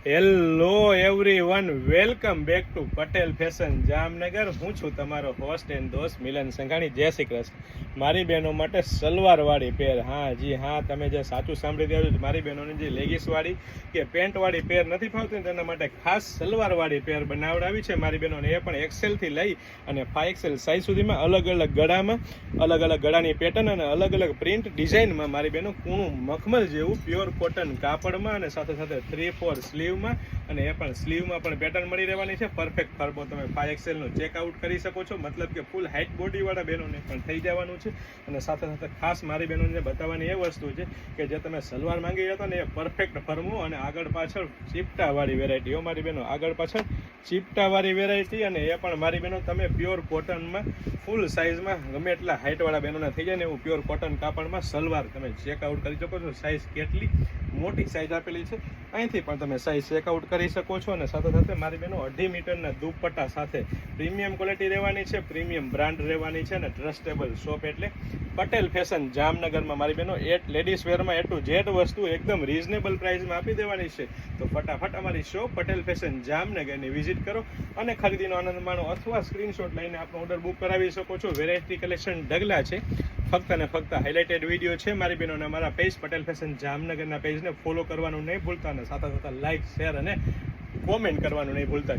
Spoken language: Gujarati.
Hello everyone, welcome back to Patel fashion Jamnagar. હું છું તમારો હોસ્ટ એન્ડ દોસ્ત મિલન સંઘાણી. જય શ્રી કૃષ્ણ. મારી બહેનો માટે સલવારવાળી પેર, હા જી હા, તમે જે સાચું સાંભળી રહ્યા છો, મારી બહેનોની જે લેગીસવાળી કે પેન્ટવાળી પેર નથી ફાવતી તેના માટે ખાસ સલવારવાળી પેર બનાવડાવી છે મારી બહેનોને. એ પણ એક્સેલથી લઈ અને 5XL સાઇઝ સુધીમાં અલગ અલગ ગળામાં, અલગ અલગ ગળાની પેટર્ન અને અલગ અલગ પ્રિન્ટ ડિઝાઇનમાં મારી બહેનો કૂણું મખમલ જેવું પ્યોર કોટન કાપડમાં અને સાથે સાથે 3/4 સ્લીવમાં, અને એ પણ સ્લીવમાં પણ પેટર્ન મળી રહેવાની છે. પરફેક્ટ ફરબો તમે 5XL નું ચેકઆઉટ કરી શકો છો, મતલબ કે ફૂલ હાઇટ બોડીવાળા બહેનોને પણ થઈ જવાનું છે. અને સાથે સાથે ખાસ મારી બહેનોને બતાવવાની એ વસ્તુ છે કે જે તમે સલવાર માંગી રહ્યા હતા ને એ પરફેક્ટ ફરમો અને આગળ પાછળ ચીપટાવાળી વેરાયટીઓ મારી બહેનો, આગળ પાછળ ચીપટાવાળી વેરાયટી. અને એ પણ મારી બહેનો તમે પ્યોર કોટનમાં ફૂલ સાઇઝમાં ગમે એટલા હાઇટવાળા બહેનોને થઈ જાય ને એવું પ્યોર કોટન કાપડમાં સલવાર તમે ચેકઆઉટ કરી શકો છો. સાઇઝ કેટલી મોટી સાઇઝ આપેલી છે, અહીંથી પણ તમે સાઇઝ ચેકઆઉટ કરી શકો છો. અને સાથે સાથે મારી બહેનો 2.5 મીટરના દુપટ્ટા સાથે પ્રીમિયમ ક્વોલિટી રહેવાની છે, પ્રીમિયમ બ્રાન્ડ રહેવાની છે અને ટ્રસ્ટેબલ શોપ એટલે પટેલ ફેશન જામનગરમાં મારી બહેનો લેડીઝ વેરમાં A to Z વસ્તુ એકદમ રિઝનેબલ પ્રાઇસમાં આપી દેવાની છે. તો ફટાફટ અમારી શોપ પટેલ ફેશન જામનગરની વિઝિટ કરો અને ખરીદીનો આનંદ માણો, અથવા સ્ક્રીનશોટ લઈને આપણો ઓર્ડર બુક કરાવી શકો છો. વેરાયટી કલેક્શન ઢગલા છે, ફક્ત ને ફક્ત હાઇલાઇટેડ વિડીયો છે મારી બહેનોને. અમારા પેજ પટેલ ફેશન જામનગરના પેજને ફોલો કરવાનું નહીં ભૂલતા, અને સાથે સાથે લાઇક, શેર અને કોમેન્ટ કરવાનું નહીં ભૂલતા.